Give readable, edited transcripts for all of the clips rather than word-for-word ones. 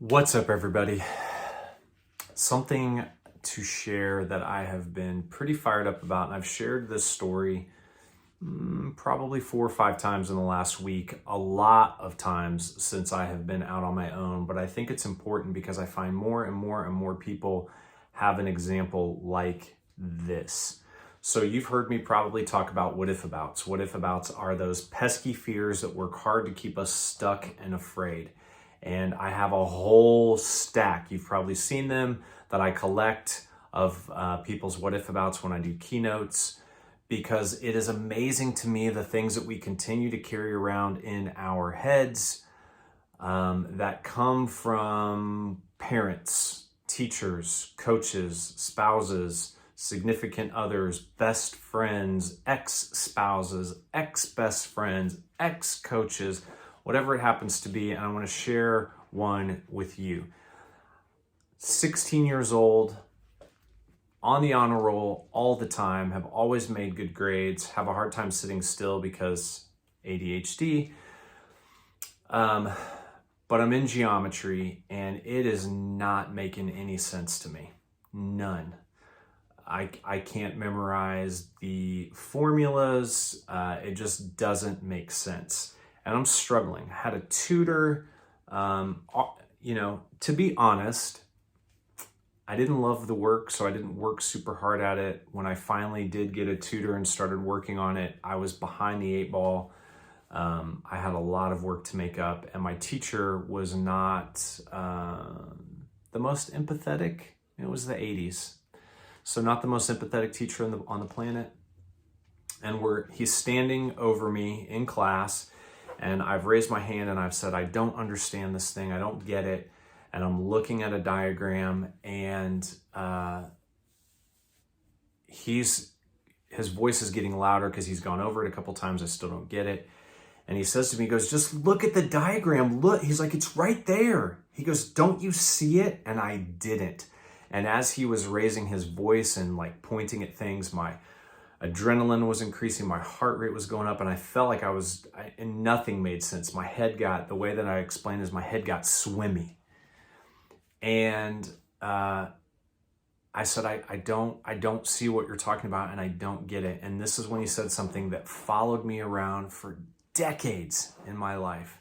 What's up, everybody? Something to share that I have been pretty fired up about, and I've shared this story probably 4 or 5 times in the last week, a lot of times since I have been out on my own, but I think it's important because I find more and more and more people have an example like this. So you've heard me probably talk about what if abouts. What if abouts are those pesky fears that work hard to keep us stuck and afraid. And I have a whole stack, you've probably seen them, that I collect of people's what if abouts when I do keynotes, because it is amazing to me the things that we continue to carry around in our heads that come from parents, teachers, coaches, spouses, significant others, best friends, ex-spouses, ex-best friends, ex-coaches, whatever it happens to be. And I want to share one with you. 16 years old, on the honor roll all the time, have always made good grades, have a hard time sitting still because ADHD. But I'm in geometry and it is not making any sense to me. None. I can't memorize the formulas. It just doesn't make sense. And I'm struggling. I had a tutor, to be honest, I didn't love the work, so I didn't work super hard at it. When I finally did get a tutor and started working on it, I was behind the 8 ball. I had a lot of work to make up, and my teacher was not the most empathetic. It was the 80s. So not the most empathetic teacher on the planet. And he's standing over me in class, and I've raised my hand and I've said, I don't understand this thing. I don't get it. And I'm looking at a diagram, and his voice is getting louder because he's gone over it a couple times. I still don't get it. And he says to me, he goes, just look at the diagram. Look, he's like, it's right there. He goes, don't you see it? And I didn't. And as he was raising his voice and like pointing at things, my adrenaline was increasing, my heart rate was going up, and I felt like and nothing made sense. The way that I explained is my head got swimmy. And I said, I don't see what you're talking about, and I don't get it. And this is when he said something that followed me around for decades in my life.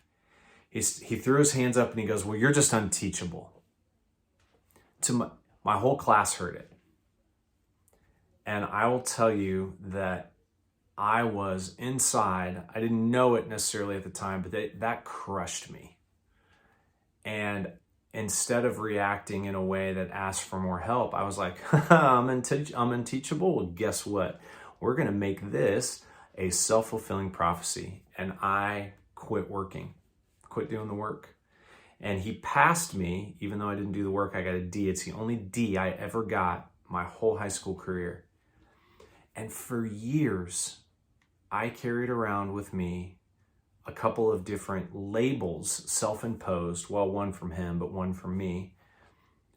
He threw his hands up and he goes, well, you're just unteachable. My whole class heard it. And I will tell you that I was inside. I didn't know it necessarily at the time, but that crushed me. And instead of reacting in a way that asked for more help, I was like, I'm unteachable. Well, guess what? We're going to make this a self-fulfilling prophecy. And I quit doing the work. And he passed me, even though I didn't do the work. I got a D. It's the only D I ever got my whole high school career. And for years, I carried around with me a couple of different labels, self-imposed, well, one from him, but one from me.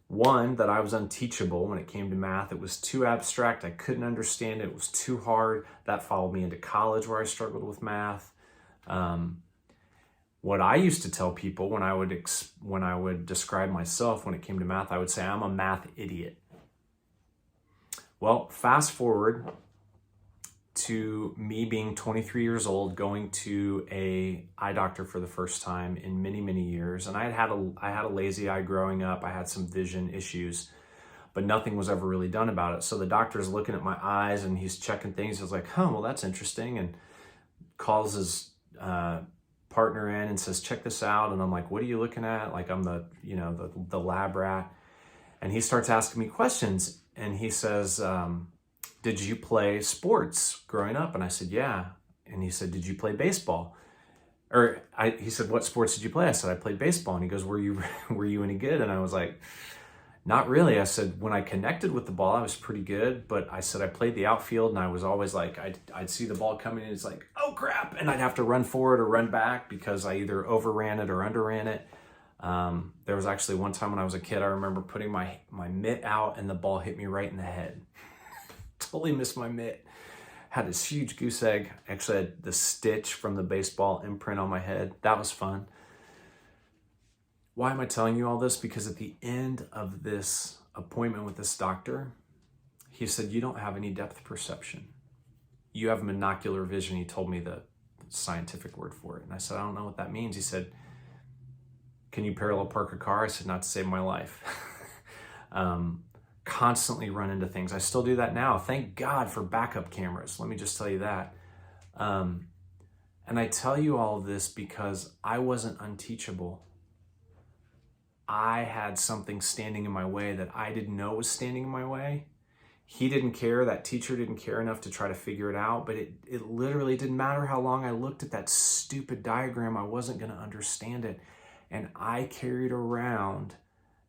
One, that I was unteachable when it came to math. It was too abstract. I couldn't understand it. It was too hard. That followed me into college where I struggled with math. What I used to tell people when I would describe myself when it came to math, I would say I'm a math idiot. Well, fast forward to me being 23 years old, going to a eye doctor for the first time in many, many years. And I had a lazy eye growing up. I had some vision issues, but nothing was ever really done about it. So the doctor's looking at my eyes and he's checking things. He's like, well, that's interesting. And calls his partner in and says, check this out. And I'm like, what are you looking at? Like I'm the lab rat. And he starts asking me questions. And he says, did you play sports growing up? And I said, yeah. And he said, did you play baseball? He said, what sports did you play? I said, I played baseball. And he goes, were you any good? And I was like, not really. I said, when I connected with the ball, I was pretty good. But I said, I played the outfield and I was always like, I'd see the ball coming and it's like, oh crap. And I'd have to run forward or run back because I either overran it or underran it. There was actually one time when I was a kid, I remember putting my mitt out and the ball hit me right in the head. Totally missed my mitt. Had this huge goose egg. Actually had the stitch from the baseball imprint on my head. That was fun. Why am I telling you all this? Because at the end of this appointment with this doctor, he said, you don't have any depth perception. You have monocular vision. He told me the scientific word for it. And I said, I don't know what that means. He said, can you parallel park a car? I said, not to save my life. Constantly run into things. I still do that now. Thank God for backup cameras. Let me just tell you that. And I tell you all of this because I wasn't unteachable. I had something standing in my way that I didn't know was standing in my way. He didn't care. That teacher didn't care enough to try to figure it out. But it literally didn't matter how long I looked at that stupid diagram. I wasn't going to understand it. And I carried around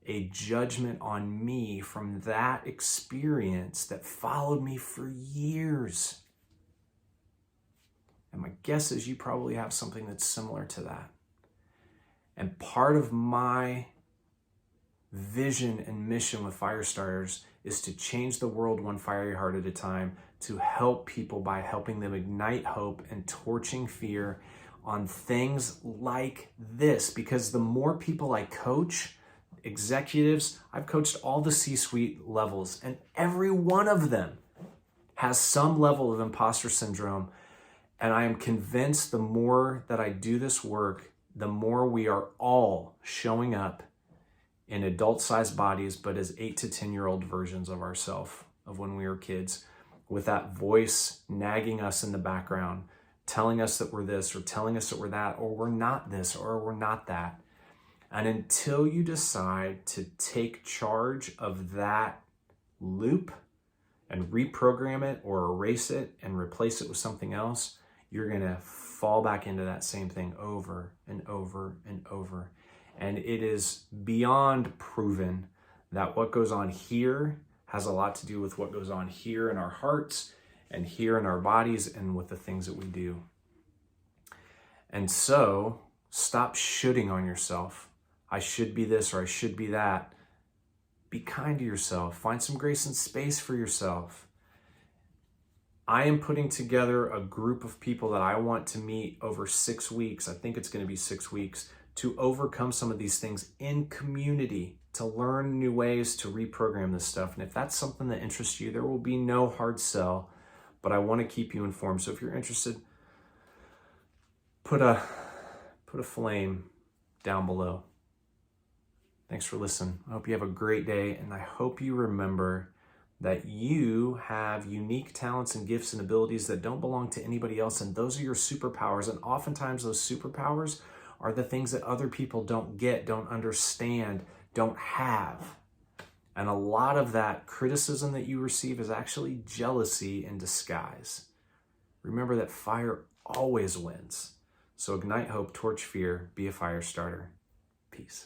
a judgment on me from that experience that followed me for years. And my guess is you probably have something that's similar to that. And part of my vision and mission with Firestarters is to change the world one fiery heart at a time, to help people by helping them ignite hope and torching fear on things like this. Because the more people I coach, executives, I've coached all the C-suite levels, and every one of them has some level of imposter syndrome. And I am convinced the more that I do this work, the more we are all showing up in adult-sized bodies, but as 8 to 10-year-old versions of ourselves of when we were kids, with that voice nagging us in the background, telling us that we're this or telling us that we're that, or we're not this or we're not that. And until you decide to take charge of that loop and reprogram it or erase it and replace it with something else, you're going to fall back into that same thing over and over and over. And it is beyond proven that what goes on here has a lot to do with what goes on here in our hearts and here in our bodies and with the things that we do. And so stop shoulding on yourself. I should be this or I should be that. Be kind to yourself. Find some grace and space for yourself. I am putting together a group of people that I want to meet over 6 weeks. I think it's going to be 6 weeks, to overcome some of these things in community, to learn new ways to reprogram this stuff. And if that's something that interests you, there will be no hard sell, but I want to keep you informed. So if you're interested, put a flame down below. Thanks for listening. I hope you have a great day, and I hope you remember that you have unique talents and gifts and abilities that don't belong to anybody else, and those are your superpowers. And oftentimes those superpowers are the things that other people don't get, don't understand, don't have. And a lot of that criticism that you receive is actually jealousy in disguise. Remember that fire always wins. So ignite hope, torch fear, be a fire starter. Peace.